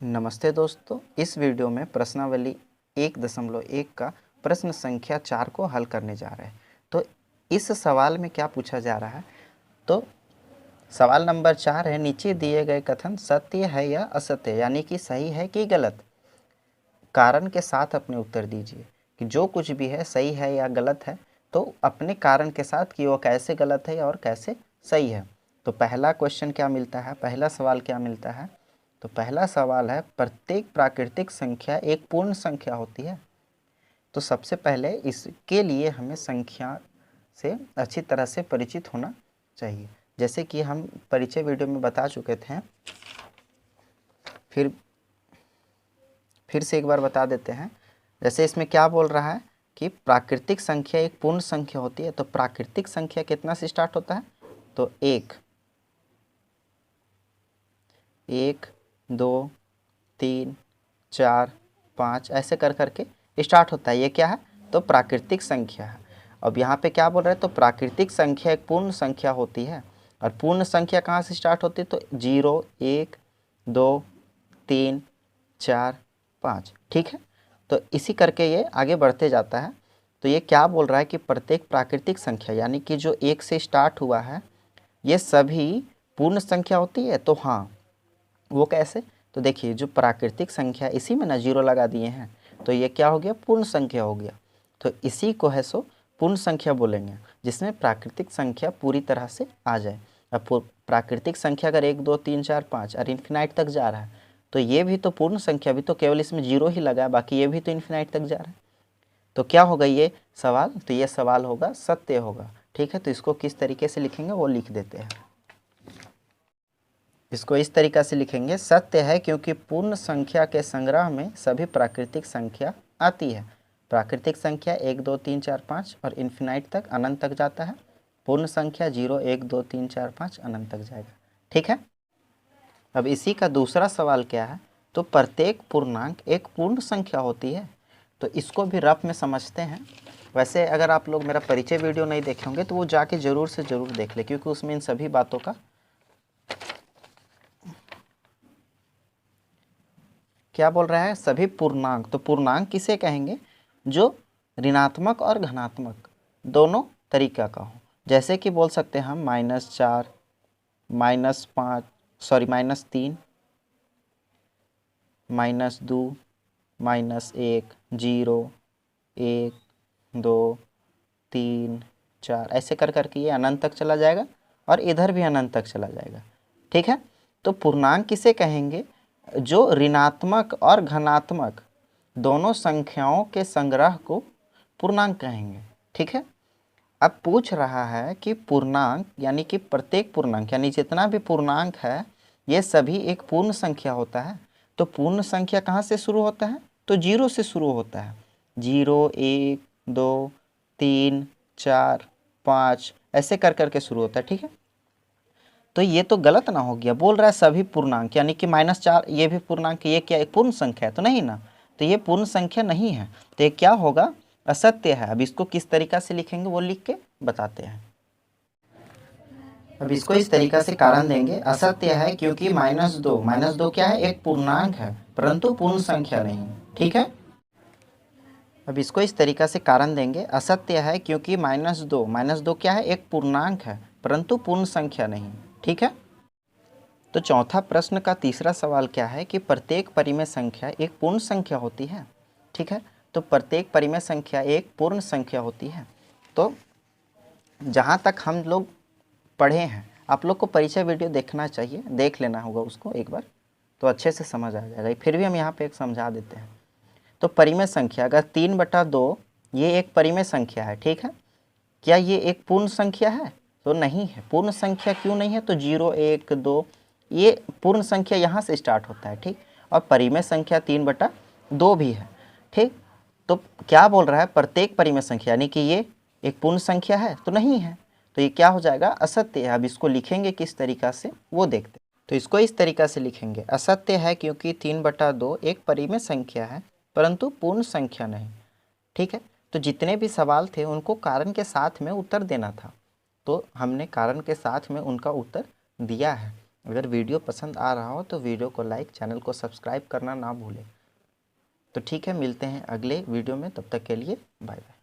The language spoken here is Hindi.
नमस्ते दोस्तों, इस वीडियो में प्रश्नावली 1.1 का प्रश्न संख्या 4 को हल करने जा रहे हैं। तो इस सवाल में क्या पूछा जा रहा है, तो सवाल नंबर 4 है, नीचे दिए गए कथन सत्य है या असत्य, यानी कि सही है कि गलत। कारण के साथ अपने उत्तर दीजिए कि जो कुछ भी है सही है या गलत है, तो अपने कारण के साथ कि वो कैसे गलत है और कैसे सही है। तो पहला क्वेश्चन क्या मिलता है, पहला सवाल क्या मिलता है, तो पहला सवाल है प्रत्येक प्राकृतिक संख्या एक पूर्ण संख्या होती है। तो सबसे पहले इसके लिए हमें संख्या से अच्छी तरह से परिचित होना चाहिए, जैसे कि हम परिचय वीडियो में बता चुके थे। फिर से एक बार बता देते हैं। जैसे इसमें क्या बोल रहा है कि प्राकृतिक संख्या एक पूर्ण संख्या होती है। तो प्राकृतिक संख्या कितना से स्टार्ट होता है, तो 1, 2, 3, 4, 5 ऐसे कर करके स्टार्ट होता है। ये क्या है, तो प्राकृतिक संख्या है। अब यहाँ पे क्या बोल रहे हैं, तो प्राकृतिक संख्या एक पूर्ण संख्या होती है। और पूर्ण संख्या कहाँ से स्टार्ट होती है, तो 0, 1, 2, 3, 4, 5। ठीक है, तो इसी करके ये आगे बढ़ते जाता है। तो ये क्या बोल रहा है कि प्रत्येक प्राकृतिक संख्या यानी कि जो 1 से स्टार्ट हुआ है, ये सभी पूर्ण संख्या होती है। तो हाँ, वो कैसे, तो देखिए जो प्राकृतिक संख्या, इसी में ना 0 लगा दिए हैं, तो ये क्या हो गया, पूर्ण संख्या हो गया। तो इसी को है सो पूर्ण संख्या बोलेंगे, जिसमें प्राकृतिक संख्या पूरी तरह से आ जाए। अब प्राकृतिक संख्या अगर 1, 2, 3, 4, 5 और इन्फिनाइट तक जा रहा है, तो ये भी तो पूर्ण संख्या, भी तो केवल इसमें 0 ही लगा है, बाकी ये भी तो इन्फिनाइट तक जा रहा है। तो क्या होगा ये सवाल, तो ये सवाल होगा सत्य होगा। ठीक है, तो इसको किस तरीके से लिखेंगे वो लिख देते हैं। इसको इस तरीक़ा से लिखेंगे, सत्य है क्योंकि पूर्ण संख्या के संग्रह में सभी प्राकृतिक संख्या आती है। प्राकृतिक संख्या 1, 2, 3, 4, 5 और इन्फिनाइट तक, अनंत तक जाता है। पूर्ण संख्या 0, 1, 2, 3, 4, 5 अनंत तक जाएगा। ठीक है, अब इसी का दूसरा सवाल क्या है, तो प्रत्येक पूर्णांक एक पूर्ण संख्या होती है। तो इसको भी रफ में समझते हैं। वैसे अगर आप लोग मेरा परिचय वीडियो नहीं देखे होंगे तो वो जाके ज़रूर से ज़रूर देख ले, क्योंकि उसमें इन सभी बातों का क्या बोल रहा है, सभी पूर्णांक। तो पूर्णांक किसे कहेंगे, जो ऋणात्मक और धनात्मक दोनों तरीका का हो। जैसे कि बोल सकते हैं हम -4, -5, -3, -2, -1, 0, 1, 2, 3, 4 ऐसे कर करके ये अनंत तक चला जाएगा और इधर भी अनंत तक चला जाएगा। ठीक है, तो पूर्णांक किसे कहेंगे, जो ऋणात्मक और धनात्मक दोनों संख्याओं के संग्रह को पूर्णांक कहेंगे। ठीक है, अब पूछ रहा है कि पूर्णांक यानी कि प्रत्येक पूर्णांक यानी जितना भी पूर्णांक है, ये सभी एक पूर्ण संख्या होता है। तो पूर्ण संख्या कहाँ से शुरू होता है, तो 0 से शुरू होता है। 0, 1, 2, 3, 4, 5 ऐसे कर करके शुरू होता है। ठीक है, तो ये तो गलत ना हो गया, बोल रहा है सभी पूर्णांक यानी कि -4 ये भी पूर्णांक, ये क्या एक पूर्ण संख्या है, तो नहीं ना, तो ये पूर्ण संख्या नहीं है। तो ये क्या होगा, असत्य है। अब इसको किस तरीका से लिखेंगे वो लिख के बताते हैं। अब इसको इस तरीका से कारण देंगे, असत्य है क्योंकि -2 क्या है, एक पूर्णांक है परंतु पूर्ण संख्या नहीं। ठीक है, अब इसको इस तरीका से कारण देंगे, असत्य है क्योंकि -2 क्या है, एक पूर्णांक है परंतु पूर्ण संख्या नहीं। ठीक है, तो चौथा प्रश्न का तीसरा सवाल क्या है कि प्रत्येक परिमेय संख्या एक पूर्ण संख्या होती है। ठीक है, तो प्रत्येक परिमेय संख्या एक पूर्ण संख्या होती है। तो जहाँ तक हम लोग पढ़े हैं, आप लोग को परिचय वीडियो देखना चाहिए, देख लेना होगा उसको एक बार, तो अच्छे से समझ आ जाएगा। फिर भी हम यहाँ पे एक समझा देते हैं। तो परिमेय संख्या अगर 3/2 ये एक परिमेय संख्या है। ठीक है, क्या ये एक पूर्ण संख्या है, तो नहीं है। पूर्ण संख्या क्यों नहीं है, तो 0, 1, 2 ये पूर्ण संख्या यहाँ से स्टार्ट होता है। ठीक, और परिमेय संख्या 3/2 भी है। ठीक, तो क्या बोल रहा है, प्रत्येक परिमेय संख्या यानी कि ये एक पूर्ण संख्या है, तो नहीं है। तो ये क्या हो जाएगा, असत्य है। अब इसको लिखेंगे किस तरीका से वो देखते हैं। तो इसको इस तरीका से लिखेंगे, असत्य है क्योंकि 3/2 एक परिमेय संख्या है परंतु पूर्ण संख्या नहीं। ठीक है, तो जितने भी सवाल थे उनको कारण के साथ में उत्तर देना था, तो हमने कारण के साथ में उनका उत्तर दिया है। अगर वीडियो पसंद आ रहा हो तो वीडियो को लाइक, चैनल को सब्सक्राइब करना ना भूलें। तो ठीक है, मिलते हैं अगले वीडियो में, तब तक के लिए बाय बाय।